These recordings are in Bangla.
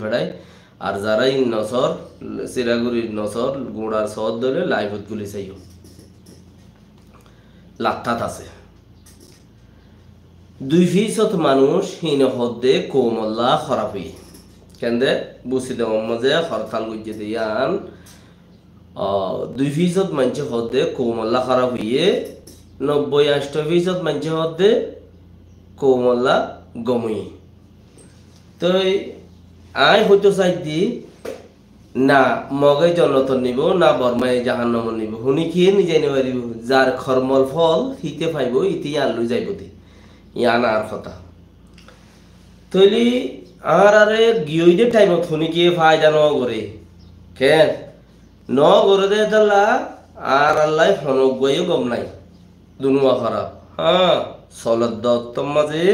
ফেড়াই আর যারাই নসর সিরাগুড়ির নসর গুড়ার সদ ধরে লাইভত গুলি চাইও লাত্তাত আছে 2% মানুষ হিন হদ্দে কোমল্লা খরাপি কেন্দ্রে বুসিদে মম্মজে হরতাল গুজে দিয়ান 2% মানুষ হদ্দে কোমল্লা খারাপ হইয়ে 90-80% মানুষ হদ্দে কোমল্লা গমই তো আই হইতো চাইদি না মগে জনতন নিব না বর্মায় জাহান্নাম নিব হুনি কি নিজে নিবারিব যার খরমল ফল হিতে পাইব ইতি আনলু যাইব দি ইয়ান আর কথা তৈলি আর আরে গিয়ইদে টাইমত হুনি কি ফায়দা ন করে কেন ন করে দে তাল্লা আর আল্লাহ হনক গইও গম নাই দুনুয়া খারাপ হ্যাঁ সলত দত্তম মাঝে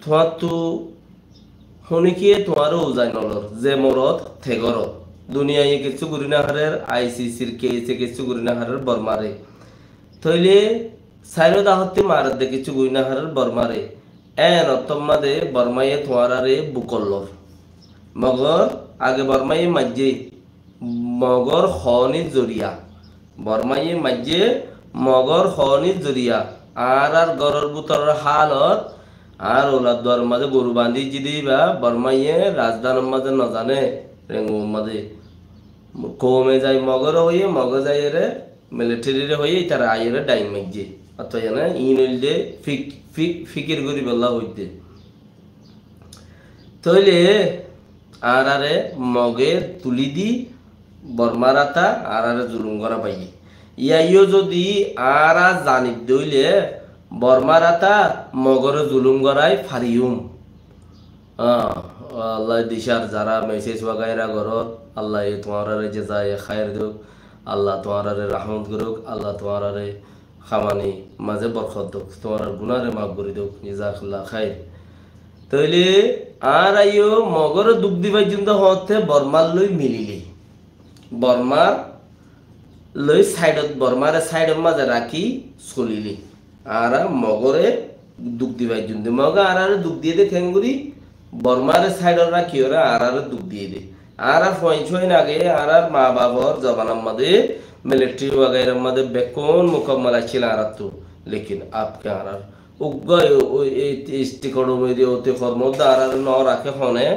তোমার তো শুনিকিয়ে তোমারও উজাই নলর যে মরত থেগরত দুনিয়ায় কিছু করি না হারের আইসিসির কেসে কিছু করি না হারের বর্মারে থইলে সাইরো দাহতে মারত দে কিছু করি না হারের বর্মারে এন অত্তমাদে বর্মায়ে তোমারারে বুকল্লর মগর আগে বর্মায়ে মাজ্জে মগর হনি জরিয়া বর্মায়ে মাজ্জে মগর হনি জরিয়া আর গরর বুতর হালত আর ওলা দর মাঝে গরু বাঁধি যদি বা বর্মাইয়ে রাজধানের মাঝে ন জানে রেঙ্গু মাঝে কমে যায় মগর হইয়ে মগ যাই রে মিলিটারি হইয়ে তারা আইরে ডাইন মাইজে অত জানে ইনইল দে ফিকির করি বলা হইতে তইলে আর আরে মগের তুলি দি বর্মারাতা আর আরে জুলুম করা পাইয়ে ইয়াইও যদি আর জানিব দইলে বর্মারাতা মগর জুলুম গড়াই ফারিউম আল্লাহ দিশার যারা মেসেজ বাগাইরা ঘরত আল্লাহ তোমার যে যায় খায়ের দুক আল্লাহ তোমার রাহমত করুক আল্লাহ তোমার খামানি মাঝে বরকত দুক তোমার গুনারে মাফ করে দুক জাজাকাল্লাহ খায়ের তইলে আর আইও মগর দুঃখ দিবাই জন্য হতে বর্মার লই মিলিলি বর্মার লই সাইডত বর্মারে সাইডের মাঝে রাখি চলিলি আর মগরে দুঃখ দিবাই জন্য মগ আর দুঃখ দিয়ে দে খেঙ্গুরি বর্মারে সাইডর রাখি ওরা আর দুঃখ দিয়ে দে আর ফয়ন আগে আর মা বাবার জবানার মধ্যে মিলিটারি वगैरह মধ্যে বেকন মুকম্মল ছিল আর তো लेकिन आपके আর উগ্গয় ওই স্টিকড়ো মেদি ওতে ফরমদ আর ন রাখে হনে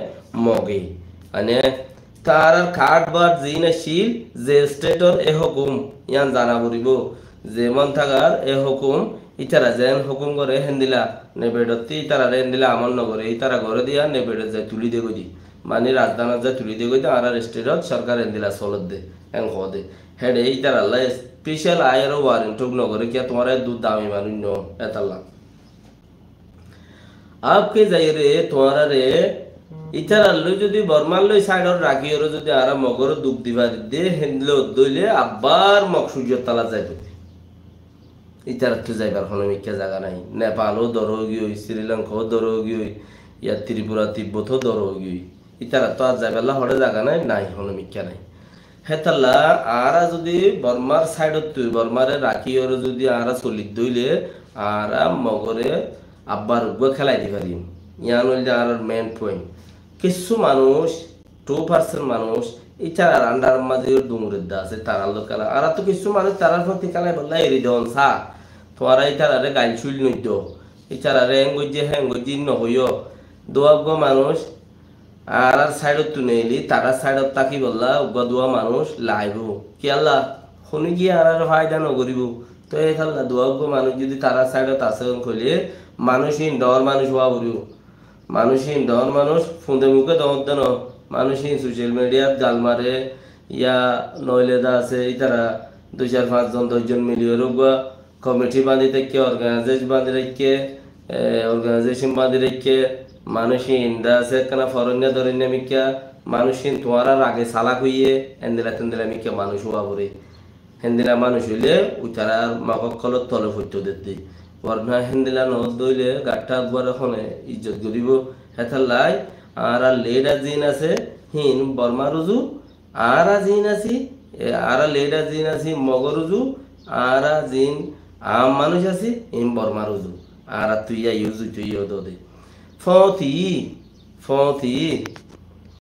মগে মানে তার কার্ডবার জিনাশীল যে স্টেটর এ হুকুম ইয়ান জানা বলিব যে মন থাকার এ হুকুম ইতারা যেন হুকুম করে হেন্দিলা নেবেডতি ইতারা হেন্দিলা আমল নগরে ইতারা ঘরে দিয়া নেবেড যায় তুলি দে গদি মানে রাজধানত যায় তুলি দে গদি আর স্টেটত সরকার হেন্দিলা চলত দে এন দে হেডে ইতারা আল্লাহ স্পেশাল আয়ের ওয়ারেন্ট নগরে কি তোমার দুধ দামি মানুষ ন এতাল্লা আপকে যাই রে তোমার রে ইতারা লই যদি বর্মার লই সাইডর রাখি ওর যদি আর মগর দুঃখ দিবা দে হেন্দিলে দইলে আবার মকসুজিয়ত তালা যাইবে ইতারা তো যাইবার কোনো মিক্কা জায়গা নাই নেপালও দরগি হই শ্রীলঙ্কাও দরগি হই ইয়া ত্রিপুরা তিব্বতও দরগি হই ইতারা তো আর যাইবারলা হরে জায়গা নাই নাই কোনো মিক্কা নাই হেতাল্লা আরা যদি বর্মার সাইডত তুই বর্মারে রাখি ওর যদি আরা চলিত দইলে আরা মগরে আব্বার উগ্র খেলাই দি পারিম ইয়ান হইলে আর মেন পয়েন্ট কিছু মানুষ 2% মানুষ ইতারা আন্ডার মাঝে ডুমুরের দা আছে তারা লোক খেলা আর তো কিছু মানুষ তারার প্রতি খেলায় বললা এরি দেন সা তোমারা ইতারারে গাইল শুইল নইতো ইতারারে হেঙ্গজি হেঙ্গজি নহইও দোয়াগ্য মানুষ আর সাইডত তুলে এলি তারা সাইডত তাকি বললা উগ্র দোয়া মানুষ লাইব কি আল্লাহ শুনি গিয়ে আর ফায়দা নকরিব তো এই খেলা দোয়াগ্য মানুষ যদি তারা সাইডত আছে কইলে মানুষহীন ডর মানুষ হওয়া বলিব মানুষহীন ডর মানুষ ফুঁদে মুখে দমত দেন মানুষহীন সোশ্যাল মিডিয়াত গাল মারে ইয়া নইলেদা আছে ইতারা 2-4-5 জন 10 জন মিলিয়ে রোগা কমিটি বাঁধি থেকে অর্গানাইজেশন বাঁধি রেখে মানুষহীন দা আছে কেন ফরন্যা ধরন্যা মিকা মানুষহীন তোমার আগে সালাক হইয়ে হেন্দিলা তেন্দিলা মিকা মানুষ হওয়া বলে হেন্দিলা মানুষ হইলে উতারা মাককলত তলে ফুটতে দিতে বর্ণা হেন্দিলা নদ দইলে গাঠটা একবার ওখানে ইজ্জত করিব হেথাল্লাই আর লেডা জিন আছে হিন বর্মা রুজু আর জিন আছি আর লেডা জিন আছি মগরুজু আর জিন আম মানুষ আছি হিন বর্মা রুজু আর তুই ইউজু তুই দে ফতি